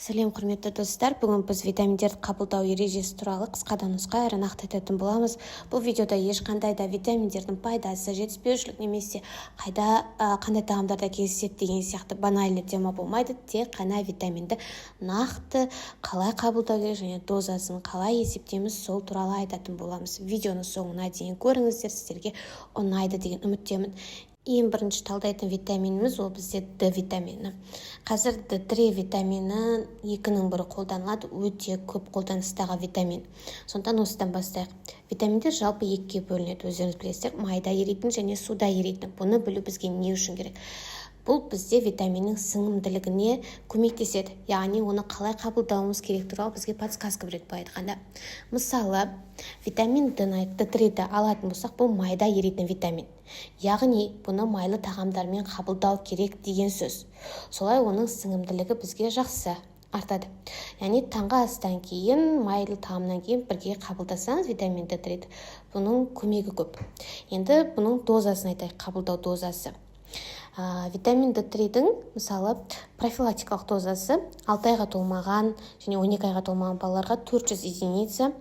Сәлем құрметті достар, бүгін біз витаминдерді қабылдау ережесі туралы қысқада нұсқа әрі нақты айтатын боламыз. Бұл видеода ешқандай да витаминдердің пайдасы, жетіспеушілік немесе қандай тағамдарда кездеседі деген сияқты банальный тема болмайды. Тек қана витаминді нақты қалай қабылдау керек және дозасын қалай есептейміз, сол туралы айтатын боламыз. Видеоны соңына дейін көріңіздер, сіздерге ұнайды деген үміттемін. Ең бірінші талдайтын витаминіміз ол бізде D витамині. Қазір D3 витамині 2/1 қолданылады, өте көп қолданыстағы витамин. Сондықтан осыдан бастайық. Витаминдер жалпы екіге бөлінеді, өздеріңіз білесіздер, майда еритін және суда еритін. Бұны білу бізге не үшін керек? Бұл бізде витаминнің сіңімділігіне көмектеседі. Яғни оны қалай қабылдауымыз керек туралы бізге подсказка береді былай айтқанда. Мысалы, витамин D3-ді алатын болсақ, бұл майда еритін витамин. Яғни бұны майлы тағамдармен қабылдау керек деген сөз. Солай оның сіңімділігі бізге жақсы артады. Яғни таңғы астан кейін, майлы тағамнан кейін бірге қабылдасаңыз витамин D3-ді, бұның көмегі көп. Енді бұның дозасын айтайық, қабылдау дозасы. Витамин D3-дің мысалы профилактикалық дозасы 6 айға толмаған және 12 айға толмаған балаларға 400 единица.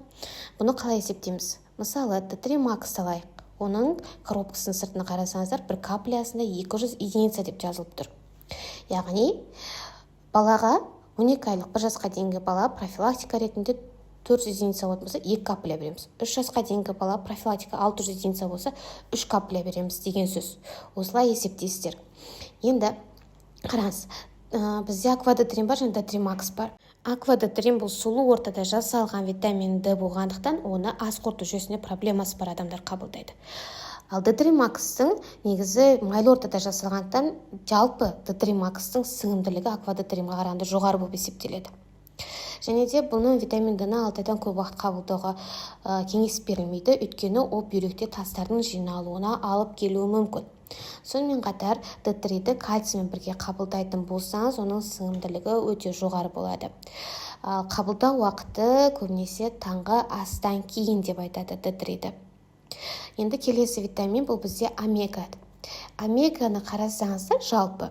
Бұны қалай есептейміз? Мысалы D3 Max алайық. Оның коробкасының сыртына қарасаңыздар, бір каплясында 200 единица деп жазылып тұр. Яғни балаға 12 айлық 1 жасқа дейінгі бала профилактика ретінде 400 единица болса 2 капля береміз. 3 жасқа дейінгі бала профилактика 600 единица болса 3 капля береміз деген сөз. Осылай есептейсіздер. Енді қараңыз, бізде аквадотрин бар және D3 Max бар. Аквадотрин бұл сұлу ортада жасалған витамин D болғандықтан оны ас қорыту жүйесіне проблемасы бар адамдар қабылдайды. Ал D3 Max-тың негізі майлы ортада жасалғандықтан жалпы D3 Max-тың сіңімділігі аквадотринға қарағанда жоғары болып есептеледі. Және де бұның витамин D-ні 6 айдан көп уақыт қабылдауға кеңес берілмейді, өйткені ол бүйректе тастардың жиналуына алып келуі мүмкін. Сонымен қатар D3-ді кальциймен бірге қабылдайтын болсаңыз, оның сіңімділігі өте жоғары болады. Қабылдау уақыты көбінесе таңғы астан кейін деп айтады D3-ді. Енді келесі витамин бұл бізде омега. Омеганы қарасаңыздар жалпы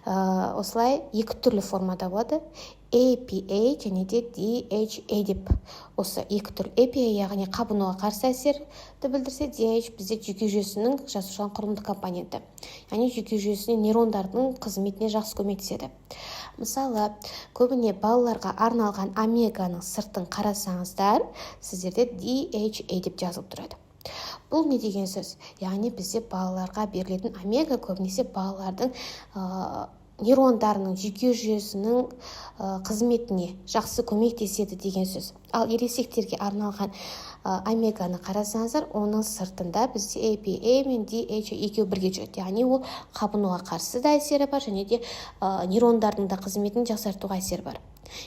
осылай екі түрлі формада болады. APA және де DHA деп. Осы екі түрлі. APA яғни қабынуға қарсы әсерді білдірсе, DHA бізде жүйке жүйесінің жасушалған құрылымдық компоненті. Яғни жүйке жүйесіне нейрондардың қызметіне жақсы көмектеседі. Мысалы, көбіне балаларға арналған омеганың сыртын қарасаңыздар, сіздерде DHA деп жазылып тұрады. Бұл не деген сөз? Яғни бізде балаларға берілетін омега көбінесе балалардың нейрондарының жүйке жүйесінің қызметіне жақсы көмектеседі деген сөз. Ал ересектерге арналған омеганы қарасаңыздар, оның сыртында бізде APA мен DHA екеуі бірге жүреді. Яғни ол қабынуға қарсы да әсері бар және де нейрондардың да қызметін жақсартуға әсері бар.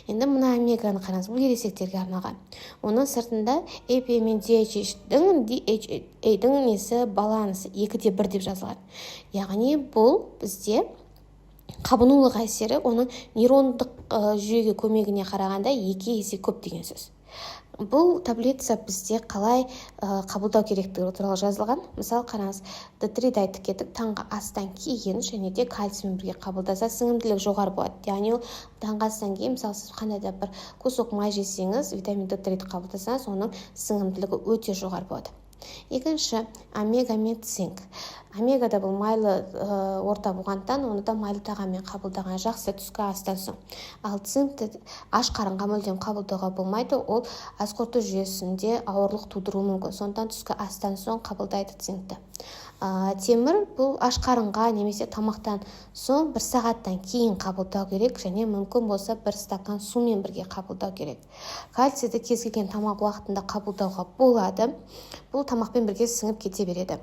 Енді мына омеганы қараңыз, бұл ересектерге арналған. Оның сыртында APA мен DHA-дің несі балансы 2/1 деп жазылған. Яғни бұл бізде қабынулық әсері оның нейрондық жүйеге көмегіне қарағанда 2 есе көп деген сөз. Бұл таблица бізде қалай қабылдау керектігі туралы жазылған. Мысалы қараңыз, D3-ді айтып кеттік, таңғы астан кейін және де кальциймен бірге қабылдаса сіңімділік жоғары болады. Яғни ол таңғы астан кейін, мысалы сіз қандай да бір кусок май жесеңіз, витамин D3-ді қабылдасаңыз, оның сіңімділігі өте жоғары болады. Екінші, омега мен цинк. Омегада бұл майлы орта болғандықтан, оны да майлы тағаммен қабылдаған жақсы түскі астан соң. Ал цинкті аш қарынға мүлдем қабылдауға болмайды, ол ас қорыту жүйесінде ауырлық тудыруы мүмкін. Сондықтан түскі астан соң қабылдайды цинкті. Темір бұл аш қарынға немесе тамақтан соң 1 сағаттан кейін қабылдау керек және мүмкін болса 1 стакан сумен бірге қабылдау керек. Кальцийді кез келген тамақ уақытында қабылдауға болады. Бұл тамақпен бірге сіңіп кете береді.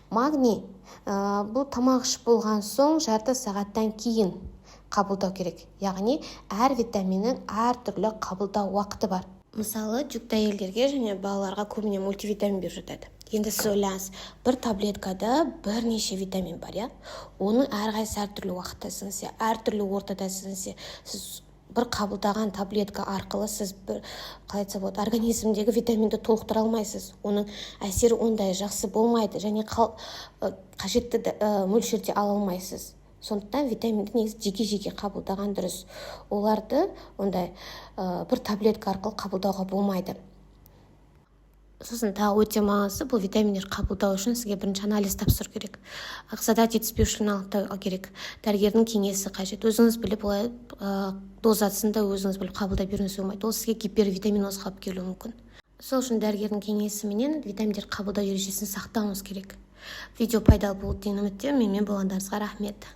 Магний бұл тамақ ішіп болған соң жарты сағаттан кейін қабылдау керек. Яғни әр витаминнің әр түрлі қабылдау уақыты бар. Мысалы, жүкті әйелдерге және балаларға көбіне мультивитамин беріп жатады. Енді сіз ойлаңыз, бір таблеткада бірнеше витамин бар, иә? Оның әрқайсысы әртүрлі уақытта сіңсе, әртүрлі ортада сіңсе, сіз бір қабылдаған таблетка арқылы сіз бір, қалай айтса болады, организмдегі витаминді толықтыра алмайсыз. Оның әсері ондай жақсы болмайды және қажетті мөлшерде ала алмайсыз. Сондықтан витаминді негізі жеке-жеке қабылдаған дұрыс. Оларды ондай бір таблетка арқылы қабылдауға болмайды. Сосын тағы өте маңызды, бұл витаминдер қабылдау үшін сізге бірінші анализ тапсыру керек. Ағзада жетіспеушілігін анықтау керек. Дәрігердің кеңесі қажет. Өзіңіз біліп, олай дозасын да өзіңіз біліп қабылдап беруіңізге болмайды. Ол сізге гипервитаминоз қалып келуі мүмкін. Сол үшін дәрігердің кеңесіменен витаминдер қабылдау ережесін сақтауыңыз керек. Видео пайдалы болды деген үміттемін. Менімен болғандарыңызға рахмет.